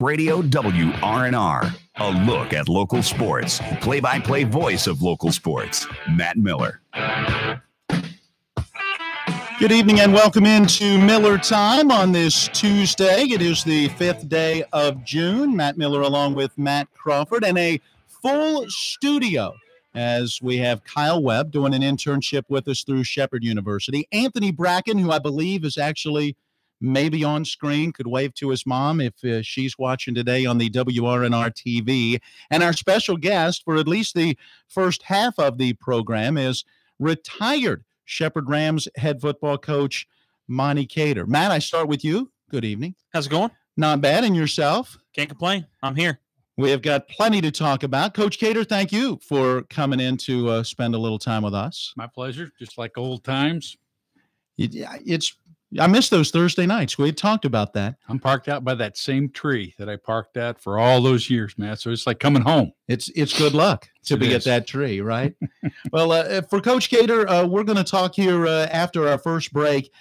Radio WRNR, a look at local sports. Play-by-play voice of local sports, Matt Miller. Good evening and welcome into Miller Time on this Tuesday. It is the 5th day of June. Matt Miller along with Matt Crawford and a full studio as we have Kyle Webb doing an internship with us through Shepherd University. Anthony Bracken, who I believe is actually maybe on screen, could wave to his mom if she's watching today on the WRNR TV. And our special guest for at least the first half of the program is retired Shepherd Rams head football coach Monte Cater. Matt, I start with you. Good evening. How's it going? Not bad. And yourself? Can't complain. I'm here. We have got plenty to talk about. Coach Cater, thank you for coming in to spend a little time with us. My pleasure. Just like old times. I miss those Thursday nights. We had talked about that. I'm parked out by that same tree that I parked at for all those years, Matt. So it's like coming home. It's good luck to be at that tree, right? Well, for Coach Cater, we're going to talk here after our first break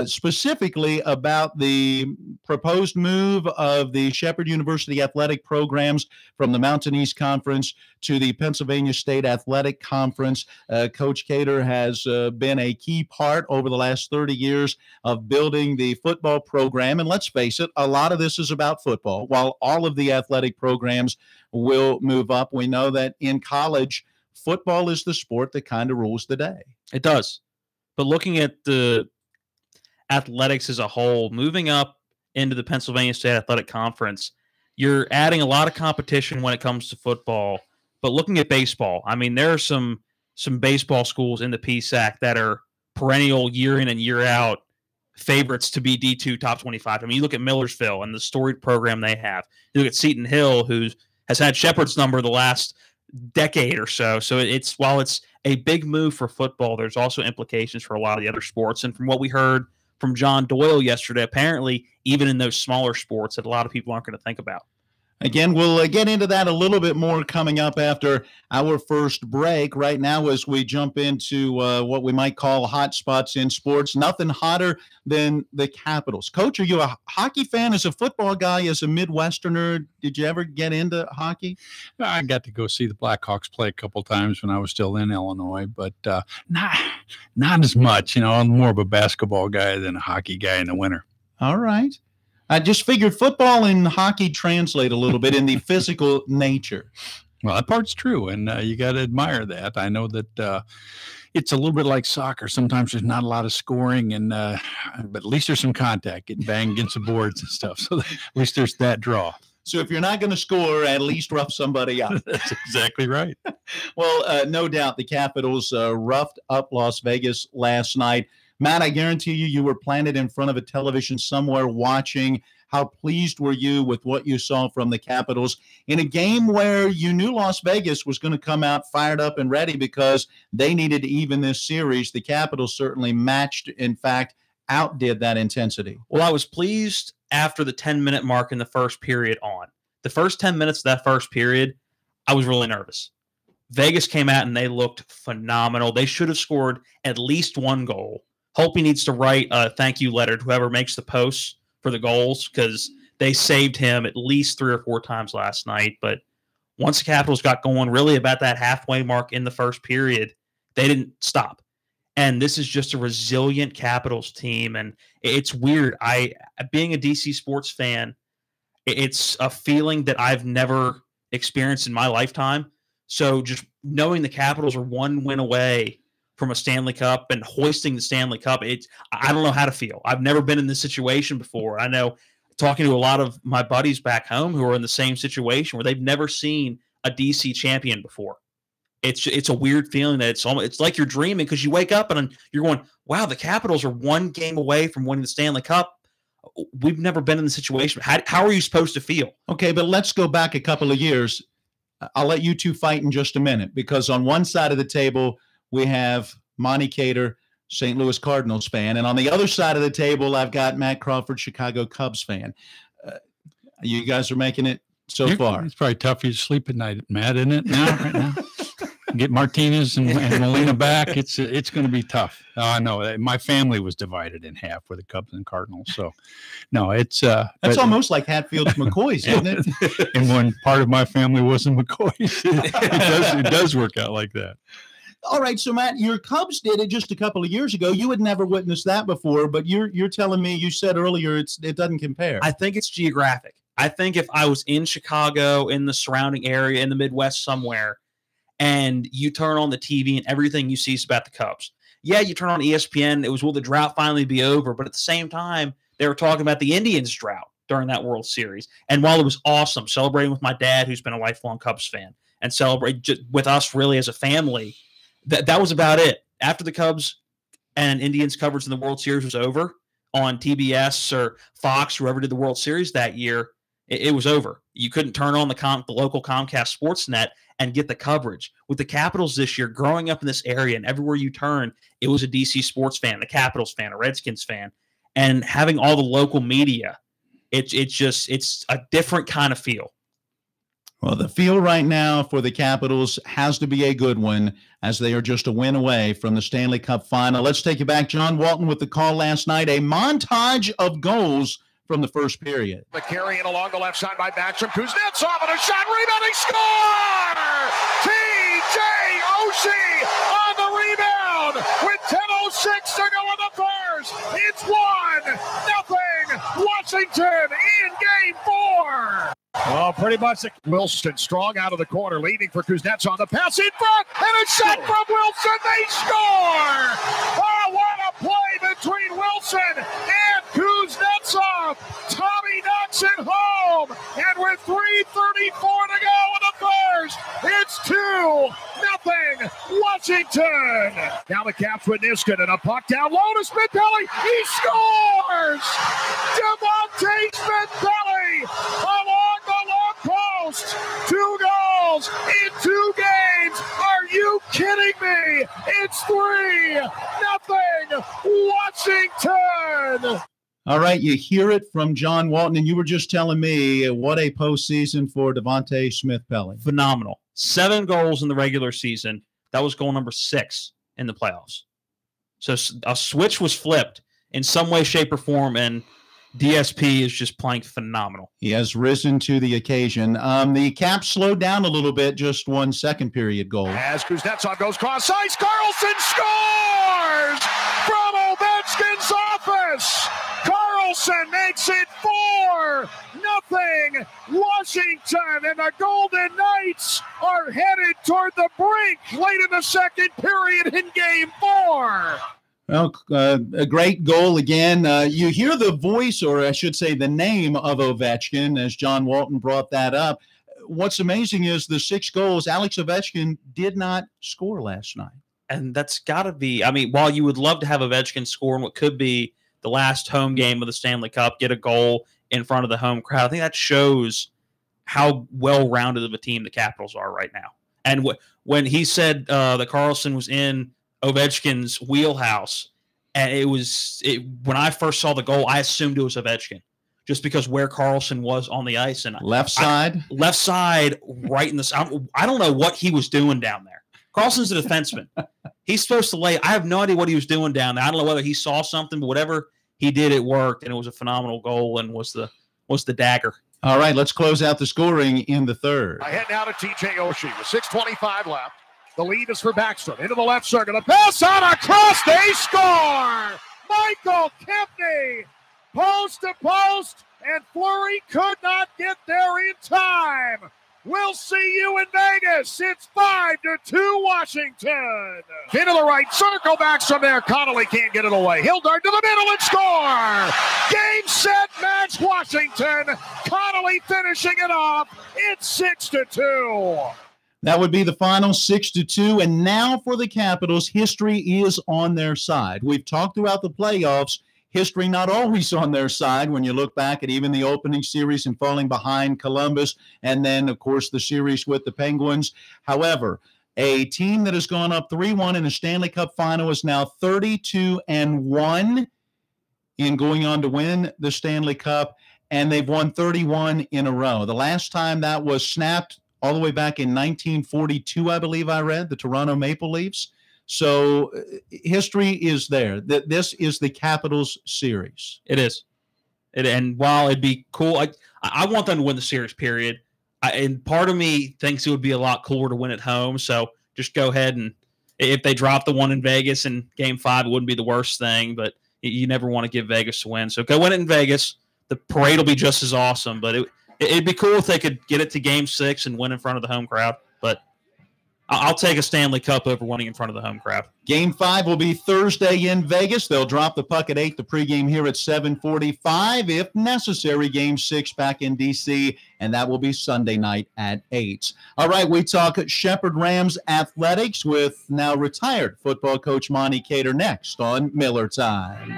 specifically about the proposed move of the Shepherd University athletic programs from the Mountain East Conference to the Pennsylvania State Athletic Conference. Coach Cater has been a key part over the last 30 years of building the football program. And let's face it, a lot of this is about football. While all of the athletic programs will move up, we know that in college, football is the sport that kind of rules the day. It does. But looking at the athletics as a whole, moving up into the Pennsylvania State Athletic Conference, you're adding a lot of competition when it comes to football. But looking at baseball, I mean, there are some baseball schools in the PSAC that are perennial year in and year out favorites to be D2 top 25. I mean, you look at Millersville and the storied program they have. You look at Seton Hill, who has had Shepherd's number the last decade or so. So while it's a big move for football, there's also implications for a lot of the other sports. And from what we heard from John Doyle yesterday, apparently even in those smaller sports that a lot of people aren't going to think about. Again, we'll get into that a little bit more coming up after our first break. Right now, as we jump into what we might call hot spots in sports, nothing hotter than the Capitals. Coach, are you a hockey fan? As a football guy, as a Midwesterner, did you ever get into hockey? I got to go see the Blackhawks play a couple times when I was still in Illinois, but not as much. You know, I'm more of a basketball guy than a hockey guy in the winter. All right. I just figured football and hockey translate a little bit in the physical nature. Well, that part's true, and you got to admire that. I know that it's a little bit like soccer. Sometimes there's not a lot of scoring, but at least there's some contact, getting banged against the boards and stuff. So at least there's that draw. So if you're not going to score, at least rough somebody up. That's exactly right. Well, no doubt the Capitals roughed up Las Vegas last night. Matt, I guarantee you were planted in front of a television somewhere watching. How pleased were you with what you saw from the Capitals in a game where you knew Las Vegas was going to come out fired up and ready because they needed to even this series? The Capitals certainly matched, in fact, outdid that intensity. Well, I was pleased after the 10-minute mark in the first period on. The first 10 minutes of that first period, I was really nervous. Vegas came out and they looked phenomenal. They should have scored at least one goal. Holtby needs to write a thank you letter to whoever makes the posts for the goals because they saved him at least 3 or 4 times last night. But once the Capitals got going really about that halfway mark in the first period, they didn't stop. And this is just a resilient Capitals team. And it's weird. Being a DC sports fan, it's a feeling that I've never experienced in my lifetime. So just knowing the Capitals are one win away from a Stanley Cup and hoisting the Stanley Cup, I don't know how to feel. I've never been in this situation before. I know talking to a lot of my buddies back home who are in the same situation where they've never seen a DC champion before. It's a weird feeling that it's like you're dreaming because you wake up and you're going, wow, the Capitals are one game away from winning the Stanley Cup. We've never been in the situation. How are you supposed to feel? Okay, but let's go back a couple of years. I'll let you two fight in just a minute because on one side of the table, we have Monte Cater, St. Louis Cardinals fan. And on the other side of the table, I've got Matt Crawford, Chicago Cubs fan. You guys are making it so far. It's probably tough for you to sleep at night, Matt, isn't it? Right now? get Martinez and Molina back. It's going to be tough. I know my family was divided in half with the Cubs and Cardinals. So, no, it's that's almost like Hatfield's McCoy's, isn't it? And when part of my family wasn't McCoy's, it does work out like that. All right, so Matt, your Cubs did it just a couple of years ago. You had never witnessed that before, but you're telling me, you said earlier it doesn't compare. I think it's geographic. I think if I was in Chicago, in the surrounding area, in the Midwest somewhere, and you turn on the TV and everything you see is about the Cubs. Yeah, you turn on ESPN, it was, will the drought finally be over? But at the same time, they were talking about the Indians' drought during that World Series. And while it was awesome, celebrating with my dad, who's been a lifelong Cubs fan, and celebrate with us really as a family, that was about it. After the Cubs and Indians coverage in the World Series was over on TBS or Fox, whoever did the World Series that year, it was over. You couldn't turn on the local Comcast Sportsnet and get the coverage. With the Capitals this year, growing up in this area, and everywhere you turn, it was a DC sports fan, a Capitals fan, a Redskins fan, and having all the local media, it's a different kind of feel. Well, the feel right now for the Capitals has to be a good one, as they are just a win away from the Stanley Cup final. Let's take you back, John Walton, with the call last night, a montage of goals from the first period. The carry in along the left side by Backstrom. Kuznetsov and a shot, rebounding, score! T.J. Oshie on the rebound with 10:06 to go in the first. It's 1-0 Washington in Game 4. Well, pretty much Wilson strong out of the corner, leading for Kuznetsov. The pass in front, and a shot from Wilson. They score! Oh, what a play between Wilson and Kuznetsov. Tommy knocks it home, and with 3:34 to go in the first, it's 2-0 Washington. Now the Caps with Niskanen, and a puck down low to Smith-Pelly. He scores! Devontae Smith-Pelly along the long post. 2 goals in 2 games. Are you kidding me? It's 3-0 Washington. All right, you hear it from John Walton, and you were just telling me what a postseason for Devontae Smith-Pelly. Phenomenal. 7 goals in the regular season. That was goal number 6 in the playoffs. So a switch was flipped in some way, shape, or form, and DSP is just playing phenomenal. He has risen to the occasion. The Caps slowed down a little bit, just 1 second period goal. As Kuznetsov goes cross ice, Carlson scores from Ovechkin's office. Carlson makes it 4-0 Washington, and the Golden Knights are headed toward the brink late in the second period in Game 4. Well, a great goal again. You hear the voice, or I should say the name of Ovechkin, as John Walton brought that up. What's amazing is the 6 goals, Alex Ovechkin did not score last night. And that's got to be, I mean, while you would love to have Ovechkin score in what could be the last home game of the Stanley Cup, get a goal in front of the home crowd, I think that shows how well-rounded of a team the Capitals are right now. And when he said that Carlson was in Ovechkin's wheelhouse, and when I first saw the goal, I assumed it was Ovechkin, just because where Carlson was on the ice, and left side, right in the. I don't know what he was doing down there. Carlson's a defenseman. He's supposed to lay. I have no idea what he was doing down there. I don't know whether he saw something, but whatever he did, it worked, and it was a phenomenal goal, and was the dagger. All right, let's close out the scoring in the third. I head now to T.J. Oshie with 6:25 left. The lead is for Backstrom. Into the left circle. The pass on across. They score! Michael Kempny, post to post, and Fleury could not get there in time. We'll see you in Vegas. It's 5-2 Washington. Into the right circle. Backstrom there. Connolly can't get it away. He'll dart to the middle and score. Game, set, match, Washington. Connolly finishing it off. It's 6-2. That would be the final, 6-2. And now for the Capitals, history is on their side. We've talked throughout the playoffs, history not always on their side when you look back at even the opening series and falling behind Columbus, and then, of course, the series with the Penguins. However, a team that has gone up 3-1 in the Stanley Cup final is now 32-1 in going on to win the Stanley Cup, and they've won 31 in a row. The last time that was snapped all the way back in 1942, I believe I read, the Toronto Maple Leafs. So history is there. This is the Capitals series. It is. And while it'd be cool, I want them to win the series, period. And part of me thinks it would be a lot cooler to win at home. So just go ahead, and if they drop the one in Vegas in Game 5, it wouldn't be the worst thing. But you never want to give Vegas to win. So go win it in Vegas. The parade will be just as awesome. But it'd be cool if they could get it to Game 6 and win in front of the home crowd. But I'll take a Stanley Cup over winning in front of the home crowd. Game 5 will be Thursday in Vegas. They'll drop the puck at 8, the pregame here at 7:45. If necessary, Game 6 back in D.C., and that will be Sunday night at 8. All right, we talk Shepherd Rams athletics with now retired football coach Monte Cater next on Miller Time.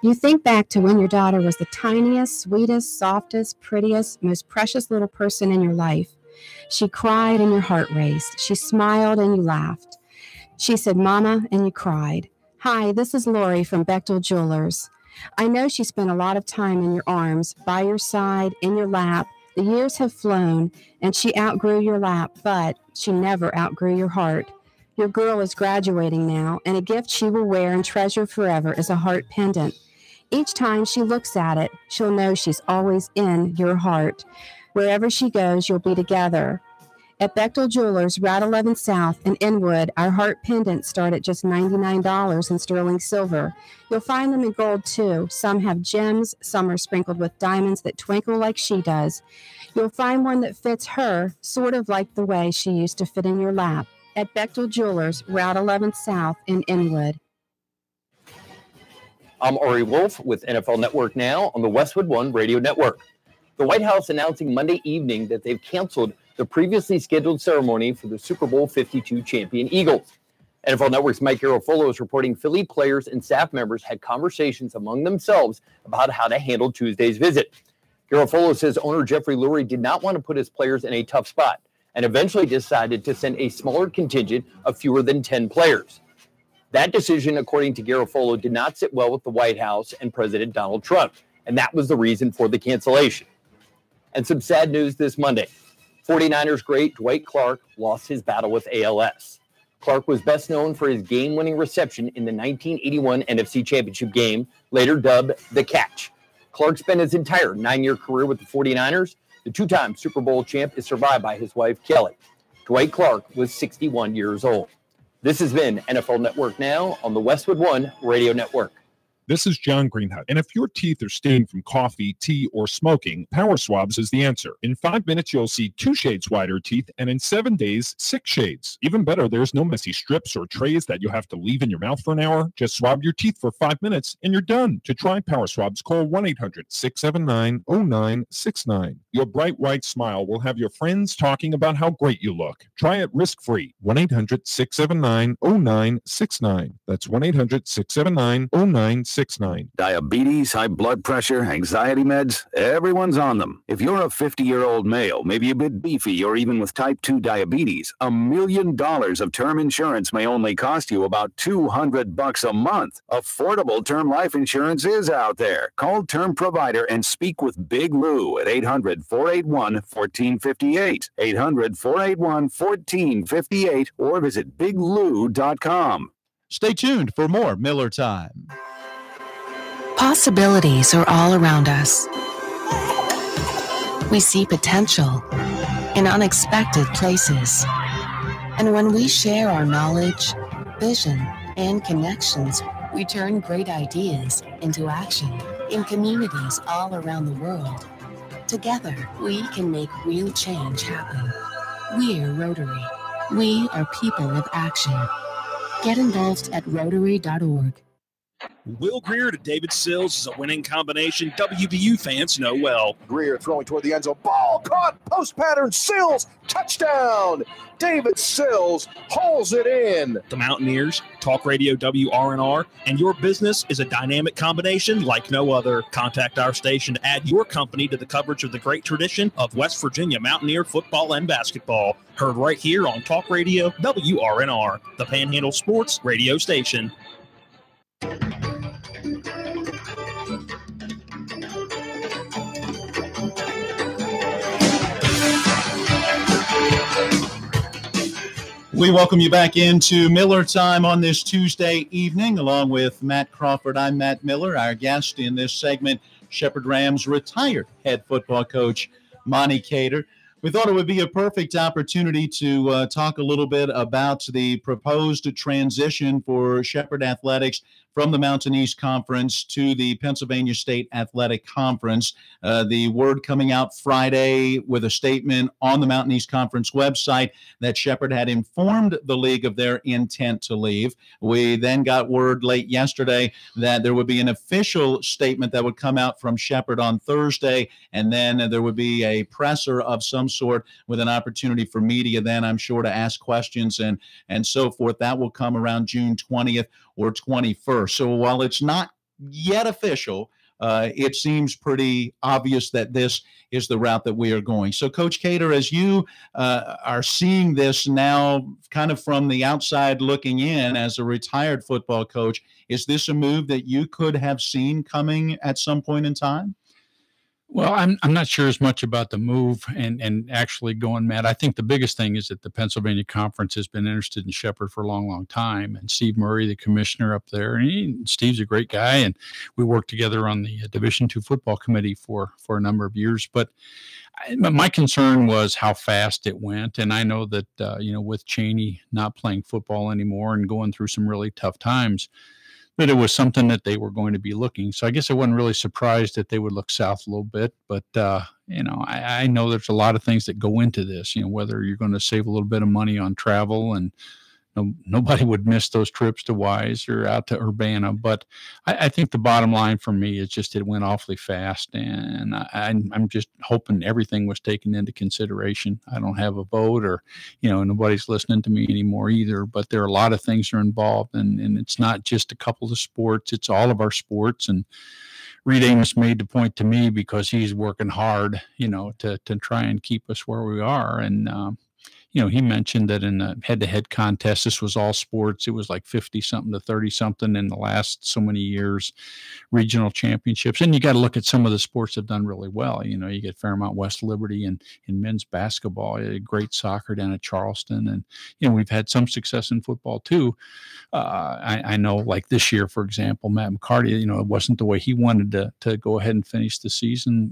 You think back to when your daughter was the tiniest, sweetest, softest, prettiest, most precious little person in your life. She cried and your heart raced. She smiled and you laughed. She said, "Mama," and you cried. Hi, this is Lori from Bechtel Jewelers. I know she spent a lot of time in your arms, by your side, in your lap. The years have flown, and she outgrew your lap, but she never outgrew your heart. Your girl is graduating now, and a gift she will wear and treasure forever is a heart pendant. Each time she looks at it, she'll know she's always in your heart. Wherever she goes, you'll be together. At Bechtel Jewelers, Route 11 South in Inwood, our heart pendants start at just $99 in sterling silver. You'll find them in gold, too. Some have gems, some are sprinkled with diamonds that twinkle like she does. You'll find one that fits her, sort of like the way she used to fit in your lap. At Bechtel Jewelers, Route 11 South in Inwood. I'm Ari Wolf with NFL Network Now on the Westwood One Radio Network. The White House announcing Monday evening that they've canceled the previously scheduled ceremony for the Super Bowl 52 champion Eagles. NFL Network's Mike Garafolo is reporting Philly players and staff members had conversations among themselves about how to handle Tuesday's visit. Garafolo says owner Jeffrey Lurie did not want to put his players in a tough spot and eventually decided to send a smaller contingent of fewer than 10 players. That decision, according to Garafolo, did not sit well with the White House and President Donald Trump, and that was the reason for the cancellation. And some sad news this Monday. 49ers great Dwight Clark lost his battle with ALS. Clark was best known for his game-winning reception in the 1981 NFC Championship game, later dubbed the Catch. Clark spent his entire 9-year career with the 49ers. The two-time Super Bowl champ is survived by his wife, Kelly. Dwight Clark was 61 years old. This has been NFL Network Now on the Westwood One Radio Network. This is John Greenhut, and if your teeth are stained from coffee, tea, or smoking, Power Swabs is the answer. In 5 minutes, you'll see 2 shades whiter teeth, and in 7 days, 6 shades. Even better, there's no messy strips or trays that you have to leave in your mouth for an hour. Just swab your teeth for 5 minutes, and you're done. To try Power Swabs, call 1-800-679-0969. Your bright white smile will have your friends talking about how great you look. Try it risk-free. 1-800-679-0969. That's 1-800-679-0969. Diabetes, high blood pressure, anxiety meds, everyone's on them. If you're a 50-year-old male, maybe a bit beefy, or even with type 2 diabetes, $1 million of term insurance may only cost you about $200 a month. Affordable term life insurance is out there. Call Term Provider and speak with Big Lou at 800-481-1458, 800-481-1458, or visit biglou.com. Stay tuned for more Miller Time. Possibilities are all around us. We see potential in unexpected places. And when we share our knowledge, vision, and connections, we turn great ideas into action in communities all around the world. Together, we can make real change happen. We're Rotary. We are people of action. Get involved at Rotary.org. Will Greer to David Sills is a winning combination WVU fans know well. Greer throwing toward the end zone. Ball caught. Post pattern. Sills. Touchdown. David Sills hauls it in. The Mountaineers, Talk Radio WRNR, and your business is a dynamic combination like no other. Contact our station to add your company to the coverage of the great tradition of West Virginia Mountaineer football and basketball. Heard right here on Talk Radio WRNR, the Panhandle Sports radio station. We welcome you back into Miller Time on this Tuesday evening, along with Matt Crawford. I'm Matt Miller. Our guest in this segment, Shepherd Rams retired head football coach Monte Cater. We thought it would be a perfect opportunity to talk a little bit about the proposed transition for Shepherd Athletics from the Mountain East Conference to the Pennsylvania State Athletic Conference. The word coming out Friday with a statement on the Mountain East Conference website that Shepherd had informed the league of their intent to leave. We then got word late yesterday that there would be an official statement that would come out from Shepherd on Thursday, and then there would be a presser of some sort with an opportunity for media then, I'm sure, to ask questions and so forth. That will come around June 20th or 21st. So while it's not yet official, it seems pretty obvious that this is the route that we are going. So, Coach Cater, as you are seeing this now kind of from the outside looking in as a retired football coach, is this a move that you could have seen coming at some point in time? Well, I'm not sure as much about the move and actually going, Matt. I think the biggest thing is that the Pennsylvania Conference has been interested in Shepherd for a long, long time. And Steve Murray, the commissioner up there, and Steve's a great guy. And we worked together on the Division II football committee for a number of years. But my concern was how fast it went. And I know that, with Cheney not playing football anymore and going through some really tough times, that it was something that they were going to be looking. So I guess I wasn't really surprised that they would look south a little bit. But, I know there's a lot of things that go into this, whether you're going to save a little bit of money on travel, and nobody would miss those trips to Wise or out to Urbana. But I think the bottom line for me is just it went awfully fast, and I'm just hoping everything was taken into consideration. I don't have a vote, or nobody's listening to me anymore either. But there are a lot of things that are involved, and it's not just a couple of sports; it's all of our sports. And Reed Amos made the point to me because he's working hard, to try and keep us where we are. And he mentioned that in the head-to-head contest, this was all sports. It was like 50-something to 30-something in the last so many years, regional championships. And you got to look at some of the sports that have done really well. You get Fairmont West Liberty in men's basketball, great soccer down at Charleston. And, we've had some success in football too. I know, like this year, for example, Matt McCarty, it wasn't the way he wanted to go ahead and finish the season,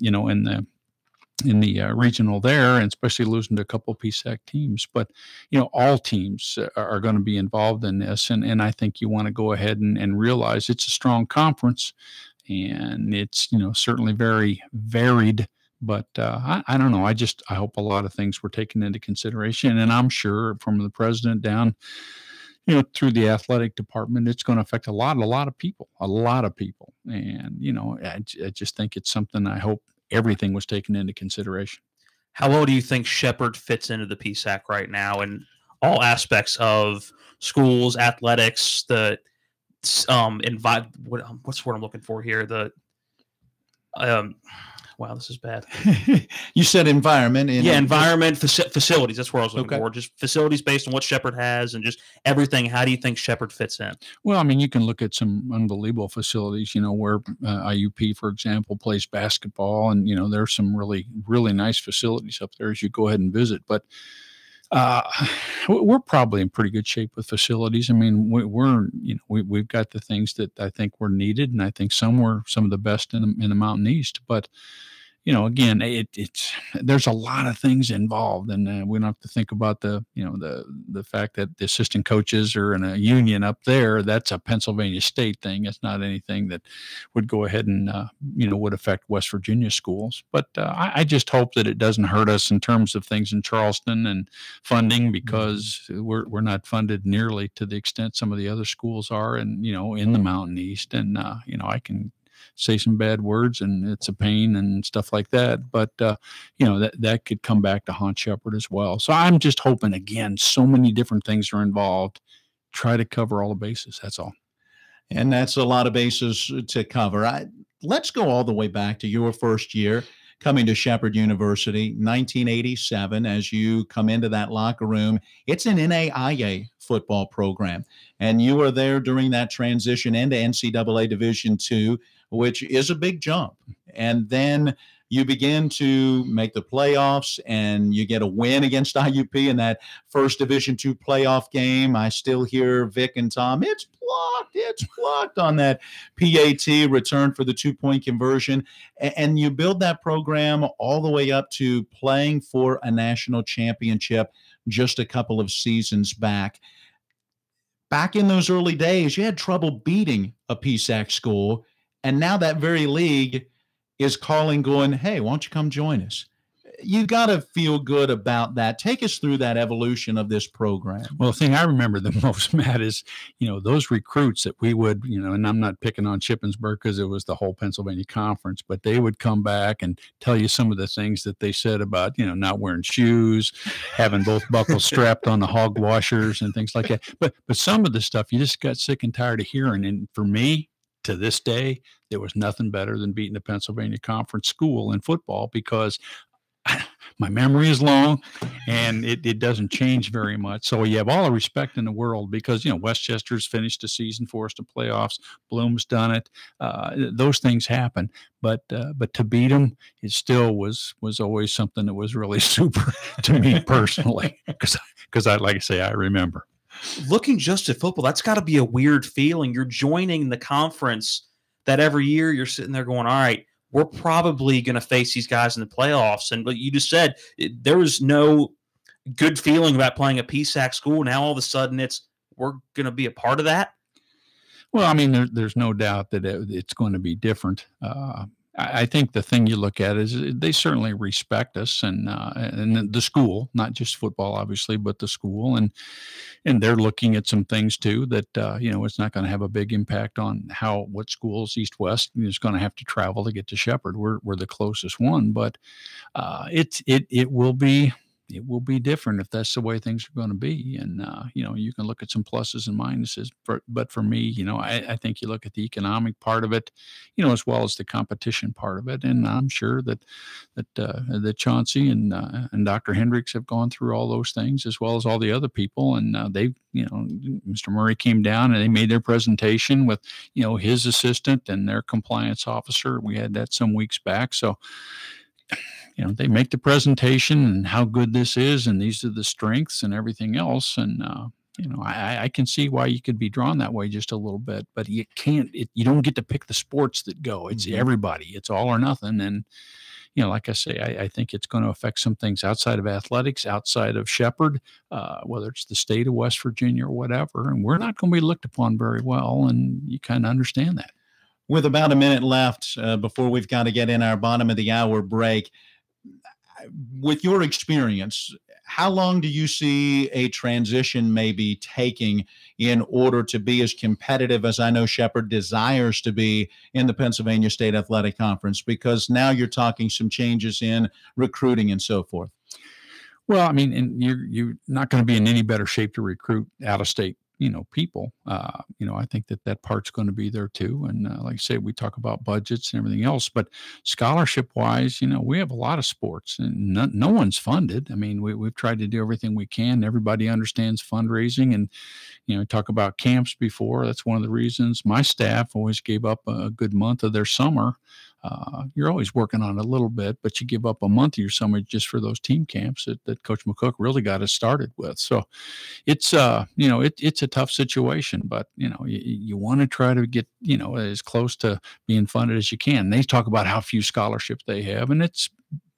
in the regional there, and especially losing to a couple of PSAC teams. But, all teams are going to be involved in this. And I think you want to go ahead and realize it's a strong conference, and it's, certainly very varied. But I don't know. I hope a lot of things were taken into consideration. And I'm sure from the president down, through the athletic department, it's going to affect a lot of people. And, I just think it's something I hope everything was taken into consideration. How well do you think Shepherd fits into the PSAC right now in all aspects of schools, athletics, the what's the word I'm looking for here? Wow, this is bad. You said environment. Environment, facilities. That's where I was looking for. Just facilities based on what Shepherd has and just everything. How do you think Shepherd fits in? Well, you can look at some unbelievable facilities, where IUP, for example, plays basketball. And, there's some really, really nice facilities up there as you go ahead and visit. But we're probably in pretty good shape with facilities. We've got the things that I think were needed, and I think some were some of the best in the Mountain East. But again, there's a lot of things involved, and we don't have to think about the fact that the assistant coaches are in a union up there. That's a Pennsylvania State thing. It's not anything that would go ahead and would affect West Virginia schools. But I just hope that it doesn't hurt us in terms of things in Charleston and funding, because we're not funded nearly to the extent some of the other schools are, and in the Mountain East. And I can say some bad words, and it's a pain and stuff like that. But, that could come back to haunt Shepherd as well. So I'm just hoping, again, so many different things are involved. Try to cover all the bases. That's all. And that's a lot of bases to cover. Let's go all the way back to your first year coming to Shepherd University, 1987. As you come into that locker room, it's an NAIA football program. And you were there during that transition into NCAA Division II, which is a big jump. And then you begin to make the playoffs and you get a win against IUP in that first Division II playoff game. I still hear Vic and Tom, it's blocked on that PAT return for the 2-point conversion. And you build that program all the way up to playing for a national championship just a couple of seasons back. Back in those early days, you had trouble beating a PSAC school. And now that very league is calling, going, hey, why don't you come join us? You got to feel good about that. Take us through that evolution of this program. Well, the thing I remember the most, Matt, is, those recruits that we would, and I'm not picking on Shippensburg because it was the whole Pennsylvania Conference, but they would come back and tell you some of the things that they said about, not wearing shoes, having both buckles strapped on the hog washers and things like that. But some of the stuff you just got sick and tired of hearing. And for me, to this day, there was nothing better than beating the Pennsylvania Conference school in football, because my memory is long and it doesn't change very much. So you have all the respect in the world, because, Westchester's finished the season for us to playoffs. Bloom's done it. Those things happen. But to beat them, it still was always something that was really super to me personally, because like I say, I remember. Looking just at football, that's got to be a weird feeling. You're joining the conference that every year you're sitting there going, all right, we're probably going to face these guys in the playoffs. And like you just said, there was no good feeling about playing a PSAC school. Now all of a sudden we're going to be a part of that. Well, I mean, there's no doubt that it's going to be different. I think the thing you look at is they certainly respect us and the school, not just football, obviously, but the school, and they're looking at some things too that it's not going to have a big impact on what schools East West is going to have to travel to get to Shepherd. We're the closest one, but it will be. It will be different if that's the way things are going to be. And, you can look at some pluses and minuses, but for me, I think you look at the economic part of it, as well as the competition part of it. And I'm sure that Chauncey and Dr. Hendricks have gone through all those things, as well as all the other people. And Mr. Murray came down and they made their presentation with, his assistant and their compliance officer. We had that some weeks back. So, they make the presentation and how good this is, and these are the strengths and everything else. And, I can see why you could be drawn that way just a little bit, but you you don't get to pick the sports that go. It's everybody. It's all or nothing. And, like I say, I think it's going to affect some things outside of athletics, outside of Shepherd, whether it's the state of West Virginia or whatever. And we're not going to be looked upon very well, and you kind of understand that. With about a minute left before we've got to get in our bottom of the hour break, with your experience, how long do you see a transition maybe taking in order to be as competitive as I know Shepherd desires to be in the Pennsylvania State Athletic Conference? Because now you're talking some changes in recruiting and so forth. Well, I mean, and you're not going to be in any better shape to recruit out-of-state people. I think that part's going to be there too. And like I say, we talk about budgets and everything else, but scholarship wise, we have a lot of sports and no one's funded. I mean, we've tried to do everything we can. Everybody understands fundraising, and talk about camps before. That's one of the reasons my staff always gave up a good month of their summer. You're always working on it a little bit, but you give up a month of your summer just for those team camps that Coach McCook really got us started with. So it's, it's a tough situation, but, you want to try to get, as close to being funded as you can. They talk about how few scholarships they have, and it's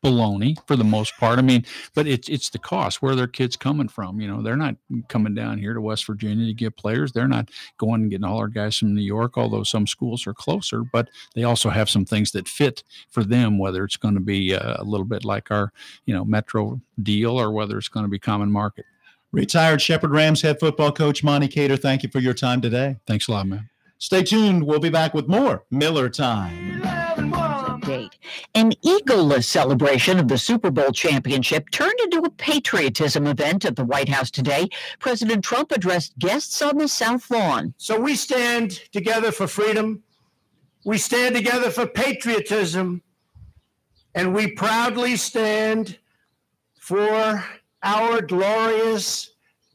baloney for the most part. I mean, but it's the cost. Where are their kids coming from? They're not coming down here to West Virginia to get players. They're not going and getting all our guys from New York, although some schools are closer, but they also have some things that fit for them, whether it's going to be a little bit like our, Metro deal, or whether it's going to be common market. Retired Shepherd Rams head football coach Monte Cater, thank you for your time today. Thanks a lot, man. Stay tuned. We'll be back with more Miller Time. An egoless celebration of the Super Bowl championship turned into a patriotism event at the White House today. President Trump addressed guests on the South Lawn. So we stand together for freedom. We stand together for patriotism. And we proudly stand for our glorious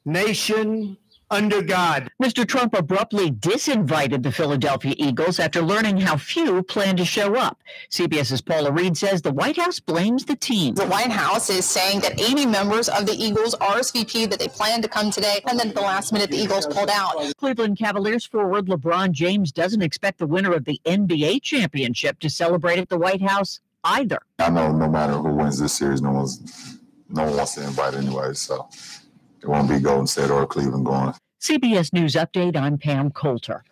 nation under God. Mr. Trump abruptly disinvited the Philadelphia Eagles after learning how few plan to show up. CBS's Paula Reed says the White House blames the team. The White House is saying that 80 members of the Eagles RSVP'd that they planned to come today, and then at the last minute, the Eagles pulled out. Cleveland Cavaliers forward LeBron James doesn't expect the winner of the NBA championship to celebrate at the White House either. I know no matter who wins this series, no one wants to invite anyway, so it won't be Golden State or Cleveland going. CBS News Update, I'm Pam Coulter.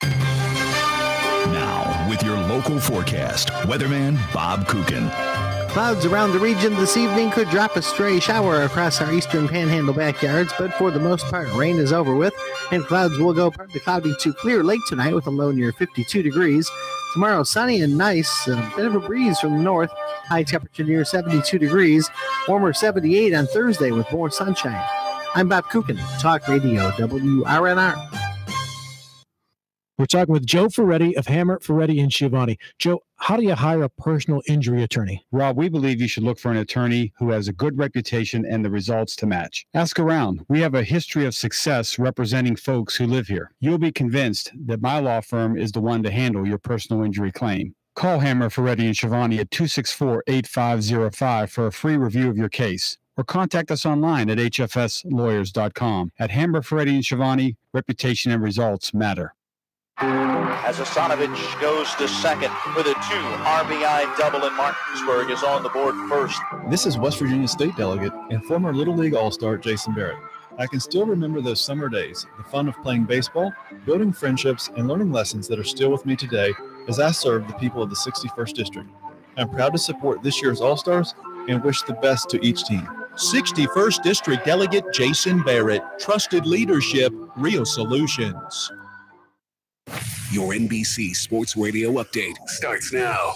Now, with your local forecast, weatherman Bob Kukin. Clouds around the region this evening could drop a stray shower across our eastern panhandle backyards, but for the most part, rain is over with, and clouds will go partly cloudy to clear late tonight with a low near 52 degrees. Tomorrow, sunny and nice, a bit of a breeze from the north, high temperature near 72 degrees, warmer 78 on Thursday with more sunshine. I'm Bob Kukin, Talk Radio WRNR. We're talking with Joe Ferretti of Hammer, Ferretti, and Schiavone. Joe, how do you hire a personal injury attorney? Rob, we believe you should look for an attorney who has a good reputation and the results to match. Ask around. We have a history of success representing folks who live here. You'll be convinced that my law firm is the one to handle your personal injury claim. Call Hammer, Ferretti, and Schiavone at 264-8505 for a free review of your case. Or contact us online at hfslawyers.com. At Hammer, Ferretti, and Schiavone, reputation and results matter. As Asanovich goes to second with a 2 RBI double, and Martinsburg is on the board first. This is West Virginia State delegate and former Little League All-Star Jason Barrett. I can still remember those summer days, the fun of playing baseball, building friendships, and learning lessons that are still with me today as I serve the people of the 61st District. I'm proud to support this year's All-Stars and wish the best to each team. 61st District Delegate Jason Barrett. Trusted leadership, real solutions. Your NBC Sports Radio update starts now.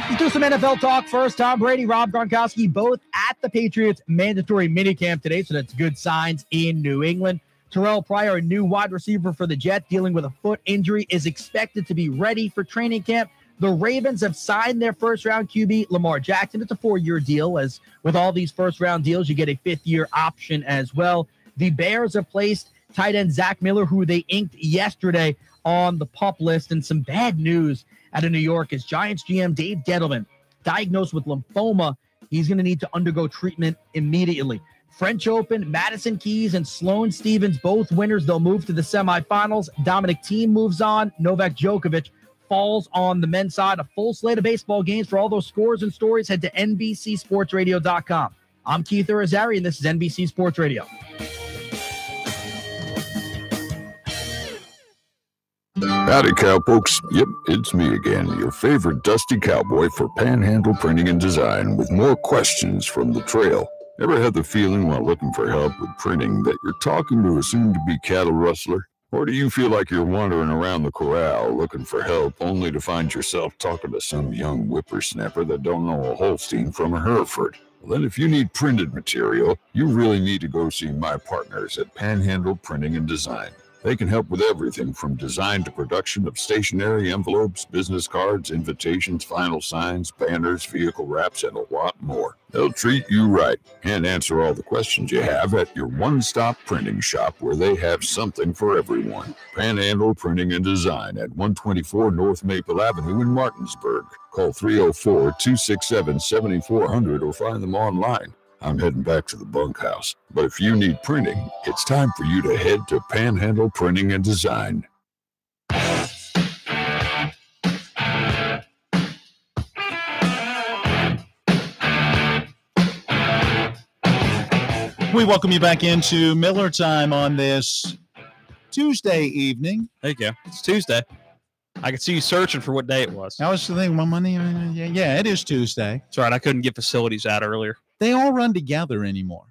Let's do some NFL talk first. Tom Brady, Rob Gronkowski, both at the Patriots mandatory minicamp today, so that's good signs in New England. Terrell Pryor, a new wide receiver for the Jets, dealing with a foot injury, is expected to be ready for training camp. The Ravens have signed their first-round QB, Lamar Jackson. It's a 4-year deal. As with all these first-round deals, you get a 5th-year option as well. The Bears have placed tight end Zach Miller, who they inked yesterday, on the PUP list. And some bad news out of New York is Giants GM Dave Gettleman, diagnosed with lymphoma. He's going to need to undergo treatment immediately. French Open, Madison Keys and Sloane Stephens, both winners. They'll move to the semifinals. Dominic Thiem moves on. Novak Djokovic falls on the men's side. A full slate of baseball games. For all those scores and stories, head to NBCSportsRadio.com. I'm Keith Irizarry, and this is NBC Sports Radio. Howdy, cowpokes. Yep, it's me again, your favorite dusty cowboy for Panhandle Printing and Design, with more questions from the trail. Ever had the feeling while looking for help with printing that you're talking to a soon-to-be cattle rustler? Or do you feel like you're wandering around the corral looking for help only to find yourself talking to some young whippersnapper that don't know a Holstein from a Hereford? Well, then if you need printed material, you really need to go see my partners at Panhandle Printing and Design. They can help with everything from design to production of stationery, envelopes, business cards, invitations, final signs, banners, vehicle wraps, and a lot more. They'll treat you right and answer all the questions you have at your one-stop printing shop, where they have something for everyone. Panhandle Printing and Design at 124 North Maple Avenue in Martinsburg. Call 304-267-7400 or find them online. I'm heading back to the bunkhouse, but if you need printing, it's time for you to head to Panhandle Printing and Design. We welcome you back into Miller Time on this Tuesday evening. There you go. It's Tuesday. I could see you searching for what day it was. I was thinking, my money. Yeah, it is Tuesday. That's right. I couldn't get facilities out earlier. They all run together anymore.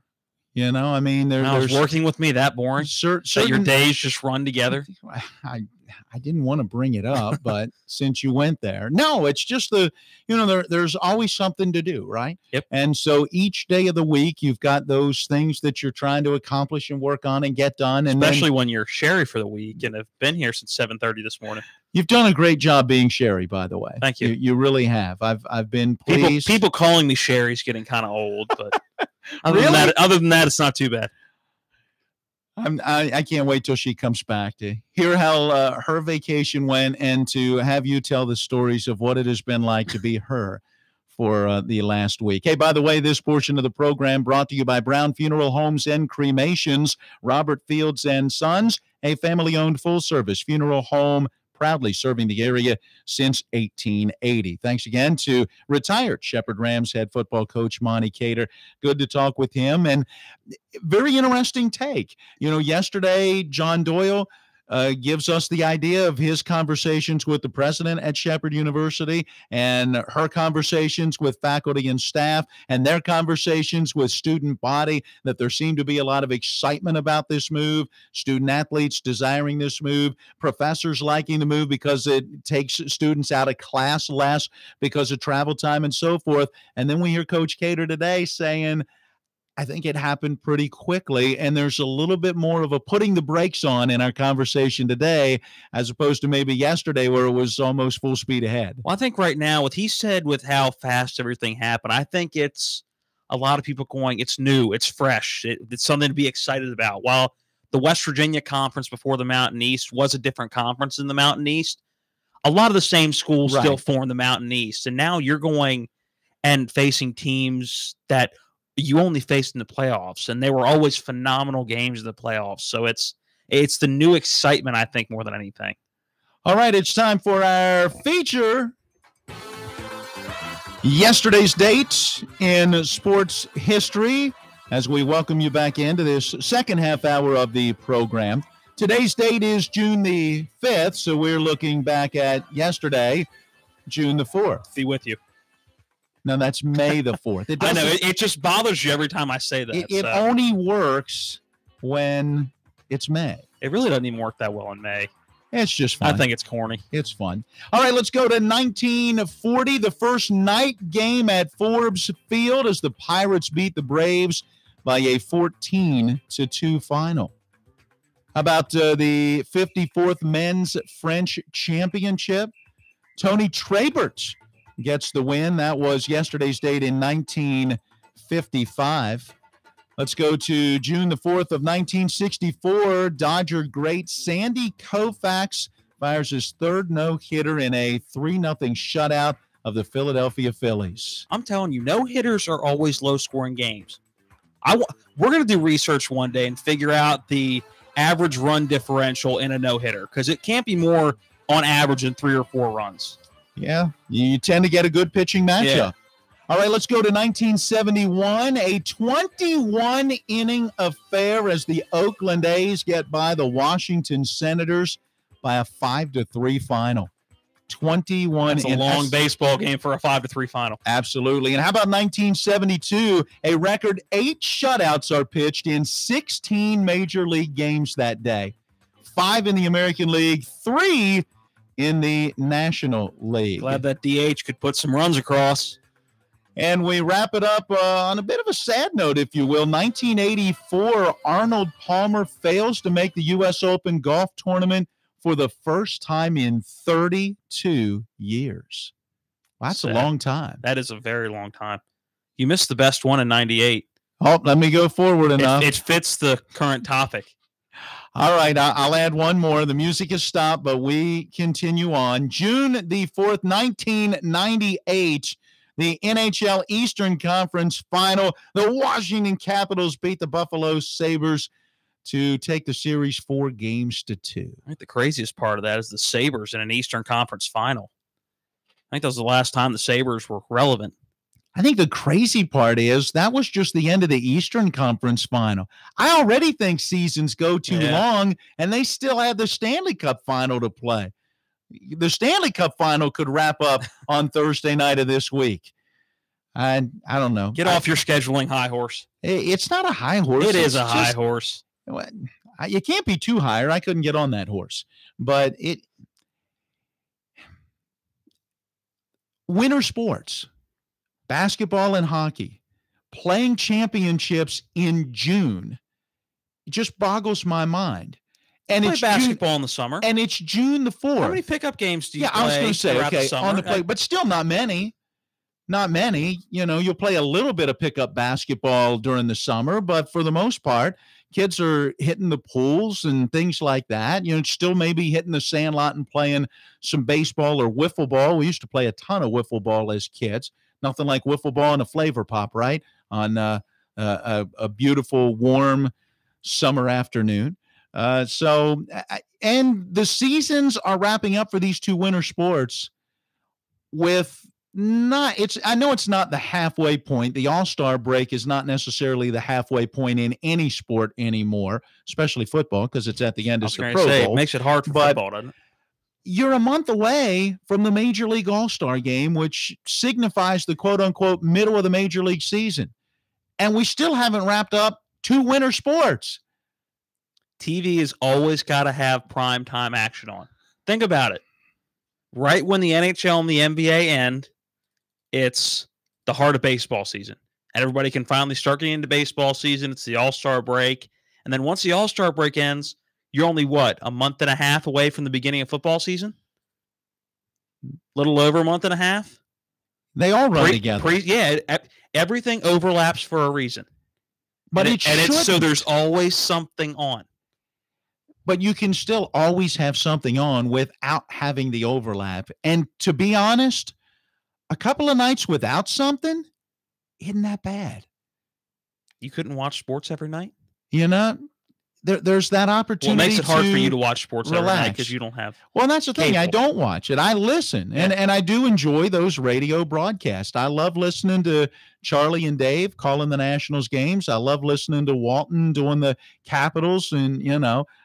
You know, I mean, there's working with me that boring. That your days just run together. I didn't want to bring it up, but since you went there, no, it's just there's always something to do, right? Yep. And so each day of the week, you've got those things that you're trying to accomplish and work on and get done. And especially when you're Sherry for the week and have been here since 7:30 this morning. You've done a great job being Sherry, by the way. Thank you. You really have. I've been pleased. People calling me Sherry's getting kind of old, but Other than that, it's not too bad. I can't wait till she comes back to hear how her vacation went and to have you tell the stories of what it has been like to be her for the last week. Hey, by the way, this portion of the program brought to you by Brown Funeral Homes and Cremations, Robert Fields and Sons, a family-owned full-service funeral home proudly serving the area since 1880. Thanks again to retired Shepherd Rams head football coach Monte Cater. Good to talk with him, and very interesting take. Yesterday, John Doyle gives us the idea of his conversations with the president at Shepherd University and her conversations with faculty and staff and their conversations with student body, that there seemed to be a lot of excitement about this move, student athletes desiring this move, professors liking the move because it takes students out of class less because of travel time and so forth. And then we hear Coach Cater today saying, I think it happened pretty quickly, and there's a little bit more of a putting the brakes on in our conversation today as opposed to maybe yesterday where it was almost full speed ahead. Well, I think right now, what he said with how fast everything happened, I think it's a lot of people going, it's new, it's fresh, it's something to be excited about. While the West Virginia Conference before the Mountain East was a different conference than the Mountain East, a lot of the same schools still form the Mountain East, and now you're going and facing teams that – you only faced in the playoffs, and they were always phenomenal games in the playoffs. So it's the new excitement, I think, more than anything. All right, it's time for our feature. Yesterday's date in sports history as we welcome you back into this second half hour of the program. Today's date is June the 5th, so we're looking back at yesterday, June the 4th. Be with you. No, that's May the 4th. I know. It just bothers you every time I say that. It only works when it's May. It really doesn't even work that well in May. It's just fun. I think it's corny. It's fun. All right, let's go to 1940, the first night game at Forbes Field as the Pirates beat the Braves by a 14-2 final. How about the 54th Men's French Championship? Tony Trabert gets the win. That was yesterday's date in 1955. Let's go to June the 4th of 1964. Dodger great Sandy Koufax fires his third no-hitter in a 3-0 shutout of the Philadelphia Phillies. I'm telling you, no-hitters are always low-scoring games. We're going to do research one day and figure out the average run differential in a no-hitter because it can't be more on average than 3 or 4 runs. Yeah, you tend to get a good pitching matchup. Yeah. All right, let's go to 1971, a 21-inning affair as the Oakland A's get by the Washington Senators by a 5-3 final. 21 That's a long baseball game for a 5-3 final. Absolutely. And how about 1972? A record 8 shutouts are pitched in 16 major league games that day. 5 in the American League, 3 in the National League. Glad that DH could put some runs across. And we wrap it up on a bit of a sad note, if you will. 1984, Arnold Palmer fails to make the U.S. Open golf tournament for the first time in 32 years. Well, that's sad. A long time. That is a very long time. You missed the best one in 98. Oh, let me go forward enough. It fits the current topic. All right, I'll add one more. The music has stopped, but we continue on. June the 4th, 1998, the NHL Eastern Conference Final. The Washington Capitals beat the Buffalo Sabres to take the series 4-2. I think the craziest part of that is the Sabres in an Eastern Conference Final. I think that was the last time the Sabres were relevant. I think the crazy part is that was just the end of the Eastern Conference Final. I already think seasons go too long, and they still have the Stanley Cup Final to play. The Stanley Cup Final could wrap up on Thursday night of this week. I don't know. Get off your scheduling high horse. It's not a high horse. It is a high horse. You can't be too high, or I couldn't get on that horse. But winter sports. Basketball and hockey, playing championships in June, it just boggles my mind. And play it's basketball June, in the summer. And it's June the 4th. How many pickup games do you play? I was going to say, okay, on the play, but still not many. not many. You'll play a little bit of pickup basketball during the summer, but for the most part, kids are hitting the pools and things like that. Still maybe hitting the sandlot and playing some baseball or wiffle ball. We used to play a ton of wiffle ball as kids. Nothing like wiffle ball and a flavor pop, right? On a beautiful, warm summer afternoon. And the seasons are wrapping up for these two winter sports with I know it's not the halfway point. The All-Star break is not necessarily the halfway point in any sport anymore, especially football, because it's at the end of the Pro Bowl. It makes it hard for football, doesn't it? You're a month away from the Major League All-Star game, which signifies the quote-unquote middle of the Major League season. And we still haven't wrapped up two winter sports. TV has always got to have prime time action on. Think about it. Right when the NHL and the NBA end, it's the heart of baseball season. And everybody can finally start getting into baseball season. It's the All-Star break. And then once the All-Star break ends, you're only, a month and a half away from the beginning of football season? Little over a month and a half? They all run together. Everything overlaps for a reason. But so there's always something on. But you can still always have something on without having the overlap. And to be honest, a couple of nights without something isn't that bad. You couldn't watch sports every night? There's that opportunity. Well, it makes it hard for you to watch sports every night because you don't have. Well, that's the thing. I don't watch it. I listen, and I do enjoy those radio broadcasts. I love listening to Charlie and Dave calling the Nationals games. I love listening to Walton doing the Capitals, and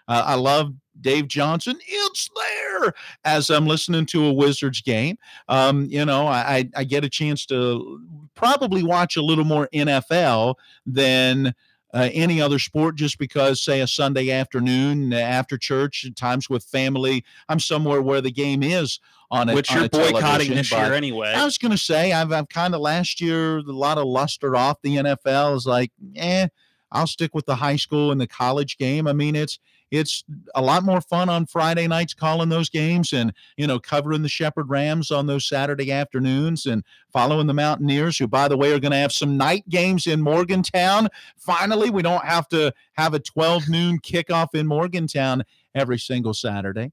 I love Dave Johnson. It's there as I'm listening to a Wizards game. I get a chance to probably watch a little more NFL than any other sport, just because, say, a Sunday afternoon after church, at times with family, I'm somewhere where the game is on it. Which you're boycotting this year anyway. I was going to say, I've kind of last year, a lot of luster off the NFL. Is like, I'll stick with the high school and the college game. I mean, it's a lot more fun on Friday nights calling those games and, covering the Shepherd Rams on those Saturday afternoons and following the Mountaineers, who, by the way, are going to have some night games in Morgantown. Finally, we don't have to have a 12 noon kickoff in Morgantown every single Saturday.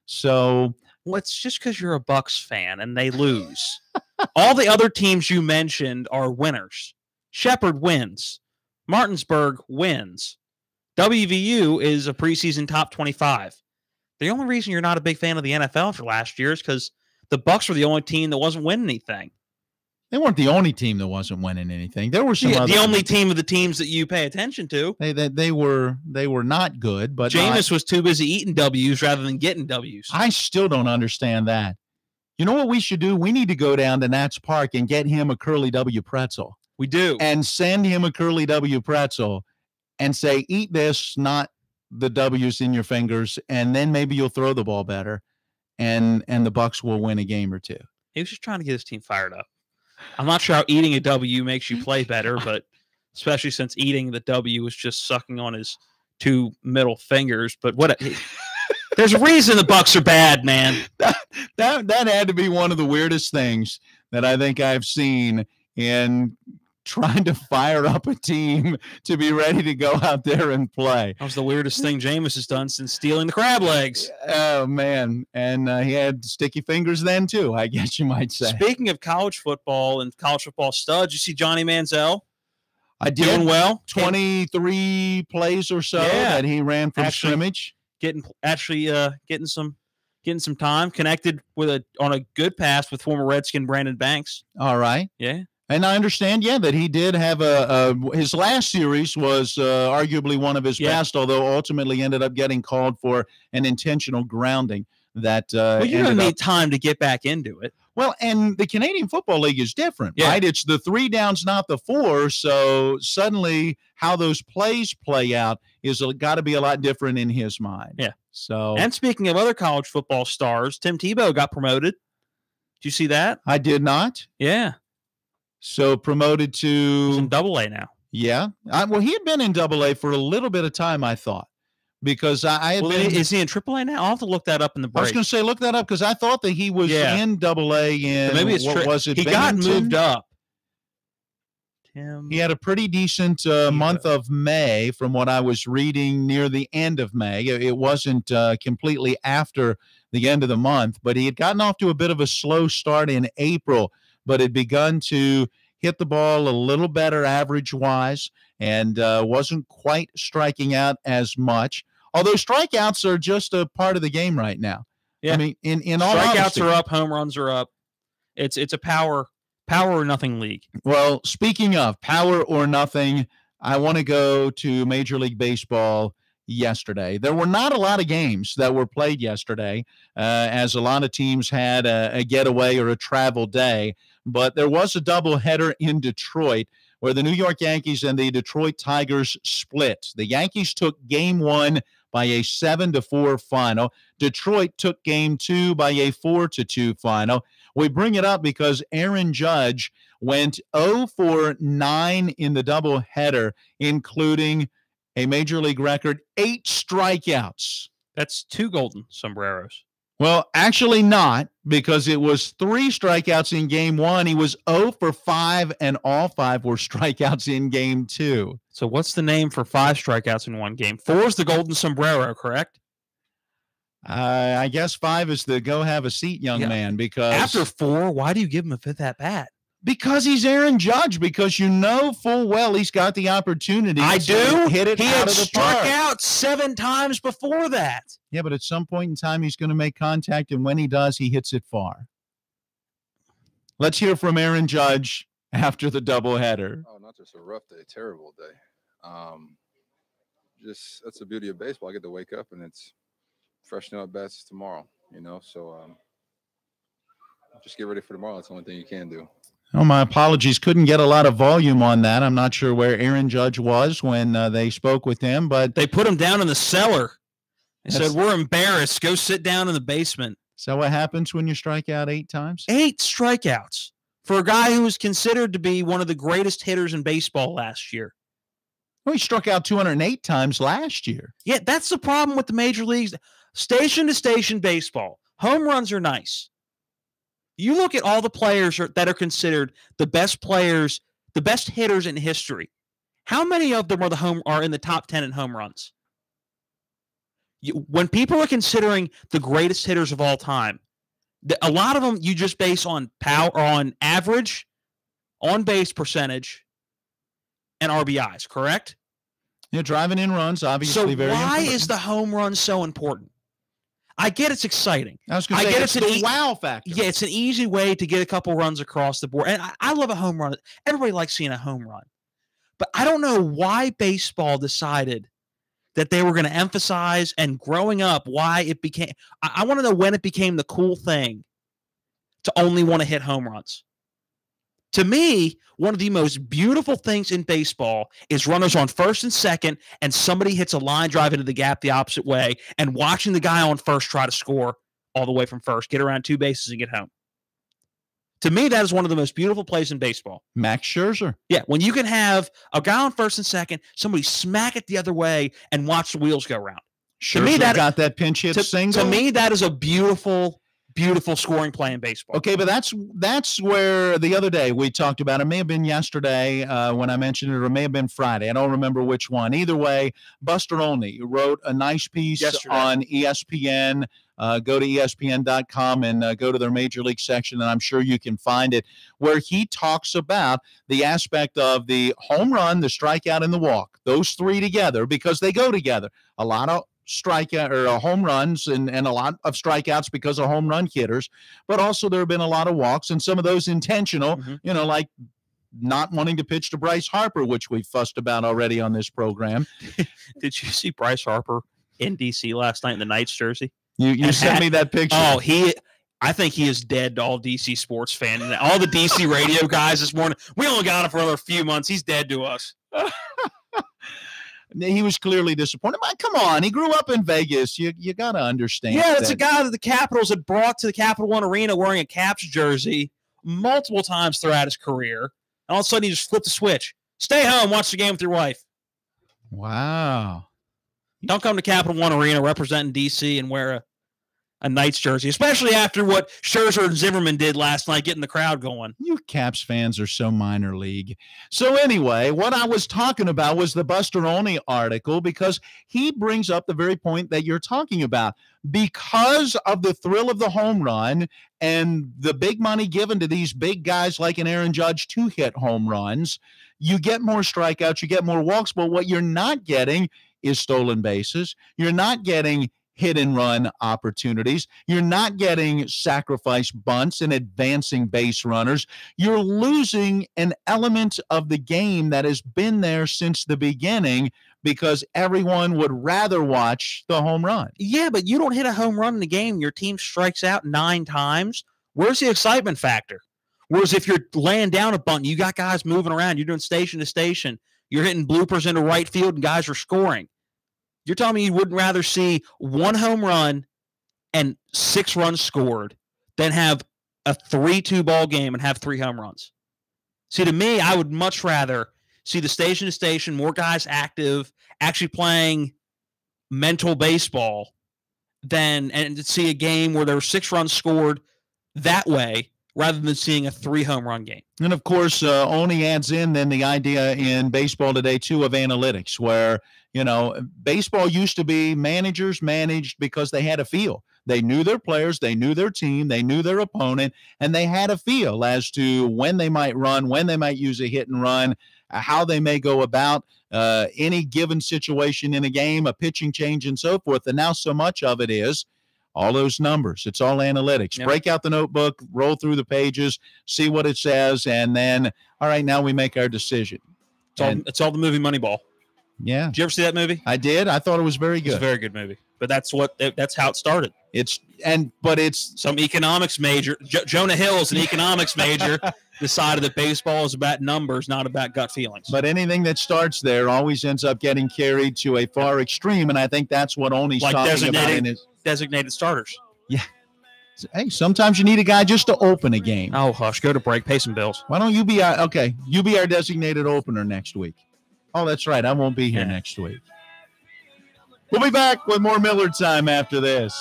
So, well, it's just because you're a Bucks fan and they lose. All the other teams you mentioned are winners. Shepherd wins. Martinsburg wins. WVU is a preseason top 25. The only reason you're not a big fan of the NFL for last year is because the Bucks were the only team that wasn't winning anything. They weren't the only team that wasn't winning anything. There were some other. The only team of the teams that you pay attention to. They were not good, but Jameis was too busy eating W's rather than getting W's. I still don't understand that. You know what we should do? We need to go down to Nats Park and get him a Curly W pretzel. We do. And send him a Curly W pretzel and say, eat this, not the W's in your fingers, and then maybe you'll throw the ball better, and the Bucks will win a game or two. He was just trying to get his team fired up. I'm not sure how eating a W makes you play better, but especially since eating the W was just sucking on his two middle fingers. But there's a reason the Bucks are bad, man. That had to be one of the weirdest things that I think I've seen in trying to fire up a team to be ready to go out there and play. That was the weirdest thing Jameis has done since stealing the crab legs. Oh, man. And he had sticky fingers then, too, I guess you might say. Speaking of college football and college football studs, you see Johnny Manziel? I did. Doing well. 23 plays or so that he ran from scrimmage. Getting some time, connected on a good pass with former Redskin Brandon Banks. All right. Yeah. And I understand, that he did have his last series was arguably one of his best, although ultimately ended up getting called for an intentional grounding. That well, you're going to need time to get back into it. Well, and the Canadian Football League is different, right? It's the 3 downs, not the 4. So suddenly how those plays play out is got to be a lot different in his mind. Yeah. So, and speaking of other college football stars, Tim Tebow got promoted. Did you see that? I did not. Yeah. So promoted to in AA now. Yeah. Well, he had been in AA for a little bit of time, I thought. because I had been, is he in AAA now? I'll have to look that up in the break. I was going to say look that up because I thought that he was in AA in maybe it's what was it? He got Binghamton? moved up. He had a pretty decent month of May from what I was reading near the end of May. It wasn't completely after the end of the month, but he had gotten off to a bit of a slow start in April, but had begun to hit the ball a little better average-wise and wasn't quite striking out as much. Although strikeouts are just a part of the game right now. Yeah. I mean, in all strikeouts honesty, are up, home runs are up. It's a power or nothing league. Well, speaking of power or nothing, I want to go to Major League Baseball yesterday. There were not a lot of games that were played yesterday, as a lot of teams had a getaway or a travel day, but there was a doubleheader in Detroit where the New York Yankees and the Detroit Tigers split. The Yankees took game 1 by a 7-4 final. Detroit took game 2 by a 4-2 final. We bring it up because Aaron Judge went 0 for 9 in the doubleheader, including a Major League record 8 strikeouts. That's 2 golden sombreros. Well, actually not, because it was 3 strikeouts in game 1. He was 0 for 5, and all 5 were strikeouts in game 2. So what's the name for 5 strikeouts in one game? 4 is the golden sombrero, correct? I guess 5 is the go have a seat, young man, because after 4, why do you give him a 5th at bat? Because he's Aaron Judge, because you know full well he's got the opportunity to hit it out of the park. He had struck out 7 times before that. Yeah, but at some point in time, he's going to make contact, and when he does, he hits it far. Let's hear from Aaron Judge after the doubleheader. Oh, not just a rough day, terrible day. Just that's the beauty of baseball. I get to wake up, and it's fresh new at bats tomorrow, so just get ready for tomorrow. That's the only thing you can do. Oh, my apologies. Couldn't get a lot of volume on that. I'm not sure where Aaron Judge was when they spoke with him, but they put him down in the cellar. They said, we're embarrassed. Go sit down in the basement. So what happens when you strike out 8 times? 8 strikeouts for a guy who was considered to be one of the greatest hitters in baseball last year. Well, he struck out 208 times last year. Yeah, that's the problem with the major leagues. Station to station baseball. Home runs are nice. You look at all the players that are considered the best players, the best hitters in history. How many of them are in the top 10 in home runs? When people are considering the greatest hitters of all time, a lot of them you just base on power, on average, on base percentage, and RBIs. Correct? Yeah, driving in runs obviously very important. So why is the home run so important? I get it's exciting. I was going to say it's the wow factor. Yeah, it's an easy way to get a couple runs across the board. And I love a home run. Everybody likes seeing a home run. But I don't know why baseball decided that they were going to emphasize, and growing up, why it became – I want to know when it became the cool thing to only want to hit home runs. To me, one of the most beautiful things in baseball is runners on first and second, and somebody hits a line drive into the gap the opposite way, and watching the guy on first try to score all the way from first, get around 2 bases, and get home. To me, that is one of the most beautiful plays in baseball. Max Scherzer. Yeah, when you can have a guy on first and second, somebody smack it the other way, and watch the wheels go around. Scherzer to me, that got that pinch hit single. To me, that is a beautiful scoring play in baseball. Okay, but that's where the other day we talked about, it may have been yesterday when I mentioned it, or it may have been Friday. I don't remember which one. Either way, Buster Olney wrote a nice piece on ESPN. Go to ESPN.com and go to their Major League section, and I'm sure you can find it, where he talks about the aspect of the home run, the strikeout, and the walk. Those 3 together, because they go together. A lot of strikeout or home runs and a lot of strikeouts because of home run hitters, but also there have been a lot of walks, and some of those intentional, like not wanting to pitch to Bryce Harper, which we fussed about already on this program. Did you see Bryce Harper in DC last night in the Knights jersey? You sent me that picture. Oh, I think he is dead to all DC sports fans. All the DC radio guys this morning, we only got him for another few months. He's dead to us. He was clearly disappointed. But come on, he grew up in Vegas. You got to understand. Yeah, it's a guy that the Capitals had brought to the Capital One Arena wearing a Caps jersey multiple times throughout his career. And all of a sudden, he just flipped the switch. Stay home, watch the game with your wife. Wow. Don't come to Capital One Arena representing DC and wear a Knights jersey, especially after what Scherzer and Zimmerman did last night, getting the crowd going. You Caps fans are so minor league. So anyway, what I was talking about was the Buster Olney article, because he brings up the very point that you're talking about. Because of the thrill of the home run and the big money given to these big guys like an Aaron Judge to hit home runs, you get more strikeouts, you get more walks, but what you're not getting is stolen bases. You're not getting hit and run opportunities. You're not getting sacrifice bunts and advancing base runners. You're losing an element of the game that has been there since the beginning, because everyone would rather watch the home run. Yeah, but you don't hit a home run in the game, your team strikes out 9 times. Where's the excitement factor? Whereas if you're laying down a bunt, you got guys moving around, you're doing station to station, you're hitting bloopers into right field and guys are scoring. You're telling me you wouldn't rather see 1 home run and 6 runs scored than have a 3-2 ball game and have 3 home runs? See, to me, I would much rather see the station to station, more guys active, actually playing mental baseball, and see a game where there were 6 runs scored that way, rather than seeing a 3 home run game. And of course, Olney adds in then the idea in baseball today too of analytics, where, you know, baseball used to be managers managed because they had a feel. They knew their players, they knew their team, they knew their opponent, and they had a feel as to when they might run, when they might use a hit and run, how they may go about any given situation in a game, a pitching change, and so forth. And now so much of it is all those numbers. It's all analytics. Yep. Break out the notebook, roll through the pages, see what it says, and then, all right, now we make our decision. It's all the movie Moneyball. Yeah. Did you ever see that movie? I did. I thought it was very good. It's a very good movie. But that's how it started. It's some economics major. Jonah Hill's an economics major. Decided that baseball is about numbers, not about gut feelings. But anything that starts there always ends up getting carried to a far extreme, and I think that's what Olney's talking about in his designated starters. Yeah. Hey, sometimes you need a guy just to open a game. Oh, hush. Go to break. Pay some bills. Why don't you be our designated opener next week? Oh, that's right. I won't be here next week. We'll be back with more Miller Time after this.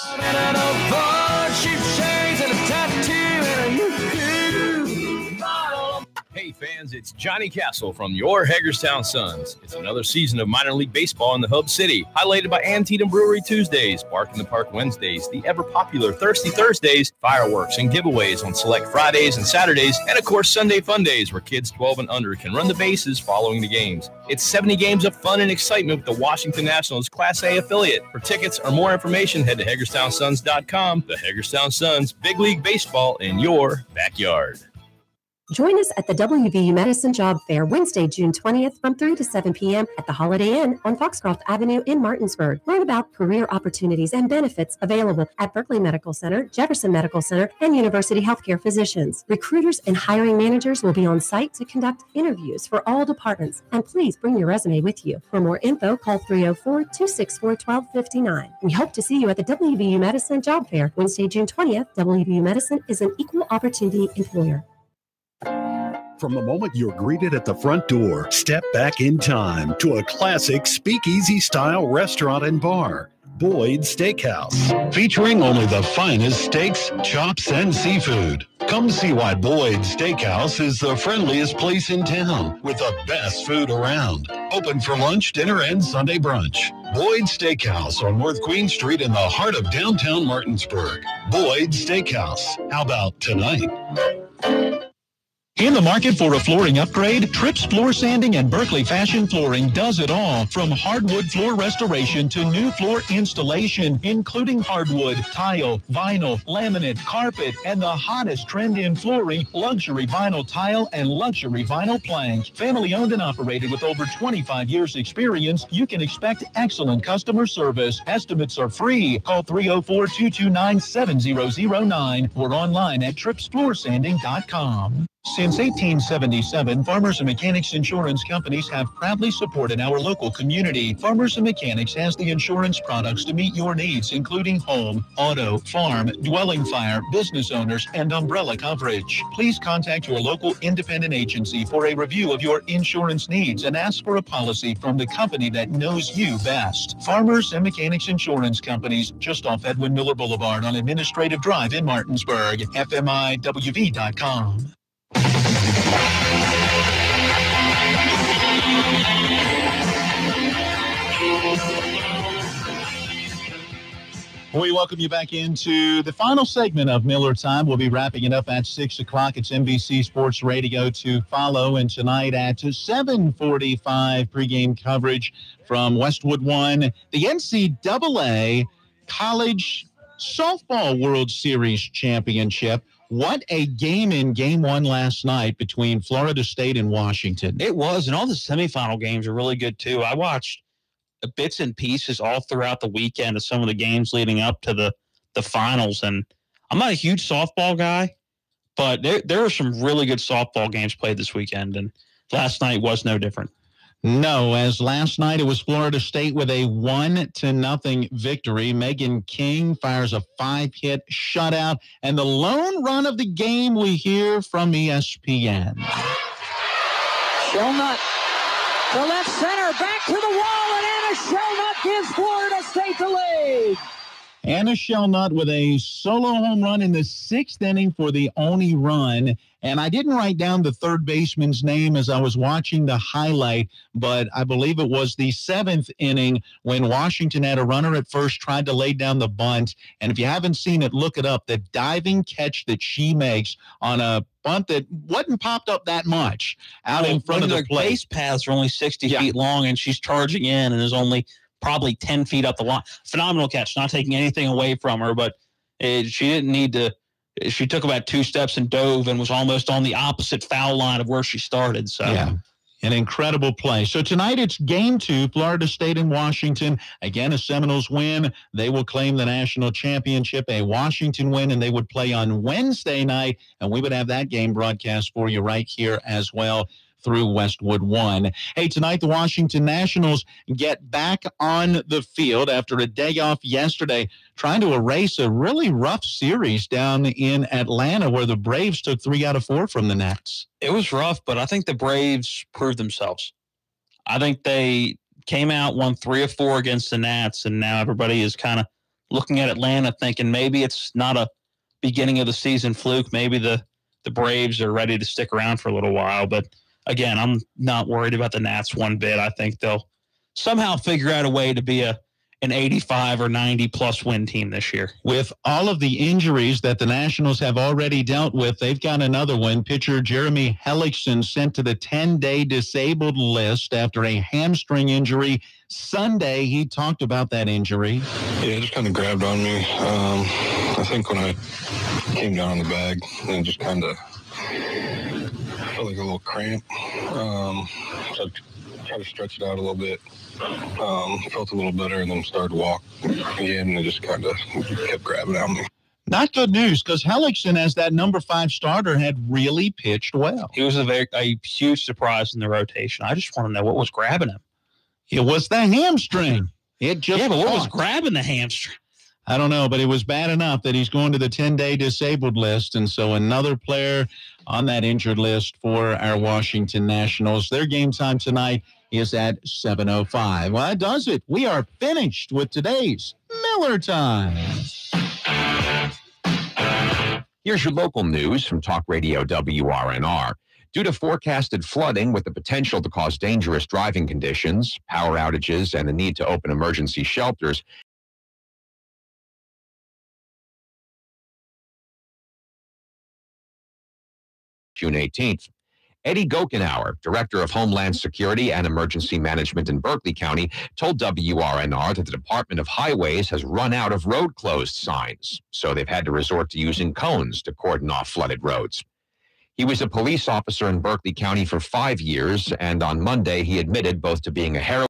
Hey fans, it's Johnny Castle from your Hagerstown Suns. It's another season of minor league baseball in the Hub City, highlighted by Antietam Brewery Tuesdays, Bark in the Park Wednesdays, the ever-popular Thirsty Thursdays, fireworks and giveaways on select Fridays and Saturdays, and of course Sunday Fun Days, where kids 12 and under can run the bases following the games. It's 70 games of fun and excitement with the Washington Nationals Class A affiliate. For tickets or more information, head to HagerstownSuns.com. The Hagerstown Suns, Big League Baseball in your backyard. Join us at the WVU Medicine Job Fair Wednesday, June 20th from 3 to 7 p.m. at the Holiday Inn on Foxcroft Avenue in Martinsburg. Learn about career opportunities and benefits available at Berkeley Medical Center, Jefferson Medical Center, and University Healthcare Physicians. Recruiters and hiring managers will be on site to conduct interviews for all departments, and please bring your resume with you. For more info, call 304-264-1259. We hope to see you at the WVU Medicine Job Fair Wednesday, June 20th. WVU Medicine is an equal opportunity employer. From the moment you're greeted at the front door, step back in time to a classic speakeasy-style restaurant and bar, Boyd's Steakhouse, featuring only the finest steaks, chops, and seafood. Come see why Boyd's Steakhouse is the friendliest place in town with the best food around. Open for lunch, dinner, and Sunday brunch. Boyd's Steakhouse on North Queen Street in the heart of downtown Martinsburg. Boyd's Steakhouse. How about tonight? In the market for a flooring upgrade, Trips Floor Sanding and Berkeley Fashion Flooring does it all, from hardwood floor restoration to new floor installation, including hardwood, tile, vinyl, laminate, carpet, and the hottest trend in flooring, luxury vinyl tile and luxury vinyl plank. Family owned and operated with over 25 years experience, you can expect excellent customer service. Estimates are free. Call 304-229-7009 or online at tripsfloorsanding.com. Since 1877, Farmers and Mechanics insurance companies have proudly supported our local community. Farmers and Mechanics has the insurance products to meet your needs, including home, auto, farm, dwelling fire, business owners, and umbrella coverage. Please contact your local independent agency for a review of your insurance needs and ask for a policy from the company that knows you best. Farmers and Mechanics Insurance Companies, just off Edwin Miller Boulevard on Administrative Drive in Martinsburg. FMIWV.com. We welcome you back into the final segment of Miller Time. We'll be wrapping it up at 6 o'clock. It's NBC Sports Radio to follow. And tonight at 7:45 pregame coverage from Westwood One, the NCAA College Softball World Series Championship. What a game in Game 1 last night between Florida State and Washington. It was, and all the semifinal games are really good, too. I watched bits and pieces all throughout the weekend of some of the games leading up to the finals, and I'm not a huge softball guy, but there were some really good softball games played this weekend, and last night was no different. No, as last night it was Florida State with a 1-0 victory. Megan King fires a 5-hit shutout, and the lone run of the game we hear from ESPN. Shelnut to left center, back to the wall, and Anna Shelnut gives Florida State the lead. Anna Shelnut with a solo home run in the 6th inning for the only run. And I didn't write down the third baseman's name as I was watching the highlight, but I believe it was the 7th inning when Washington had a runner at first, tried to lay down the bunt. And if you haven't seen it, look it up. The diving catch that she makes on a bunt that wasn't popped up that much out in front of the plate. Base paths are only 60 feet long, and she's charging in and is only probably 10 feet up the line. Phenomenal catch, not taking anything away from her, but she didn't need to. She took about 2 steps and dove and was almost on the opposite foul line of where she started. So, yeah, an incredible play. So tonight it's Game 2, Florida State and Washington. Again, a Seminoles win, they will claim the national championship. A Washington win, and they would play on Wednesday night, and we would have that game broadcast for you right here as well through Westwood One. Hey, tonight the Washington Nationals get back on the field after a day off yesterday, trying to erase a really rough series down in Atlanta where the Braves took 3 out of 4 from the Nats. It was rough, but I think the Braves proved themselves. I think they came out, won 3 of 4 against the Nats, and now everybody is kind of looking at Atlanta thinking maybe it's not a beginning of the season fluke. Maybe the Braves are ready to stick around for a little while, but again, I'm not worried about the Nats one bit. I think they'll somehow figure out a way to be an 85 or 90-plus win team this year. With all of the injuries that the Nationals have already dealt with, they've got another one. Pitcher Jeremy Hellickson sent to the 10-day disabled list after a hamstring injury Sunday. He talked about that injury. Yeah, it just kind of grabbed on me. I think when I came down on the bag, and it just kind of felt like a little cramp. So I tried to stretch it out a little bit. Felt a little better, and then started to walk again, and it just kind of kept grabbing on me. Not good news, because Hellickson, as that number 5 starter, had really pitched well. He was a huge surprise in the rotation. I just want to know what was grabbing him. It was the hamstring. It just but what was grabbing the hamstring? I don't know, but it was bad enough that he's going to the 10-day disabled list, and so another player on that injured list for our Washington Nationals. Their game time tonight is at 7:05. Well, that does it. We are finished with today's Miller Time. Here's your local news from Talk Radio WRNR. Due to forecasted flooding with the potential to cause dangerous driving conditions, power outages, and the need to open emergency shelters, June 18th. Eddie Gokenauer, Director of Homeland Security and Emergency Management in Berkeley County, told WRNR that the Department of Highways has run out of road closed signs, so they've had to resort to using cones to cordon off flooded roads. He was a police officer in Berkeley County for 5 years, and on Monday he admitted both to being a heroin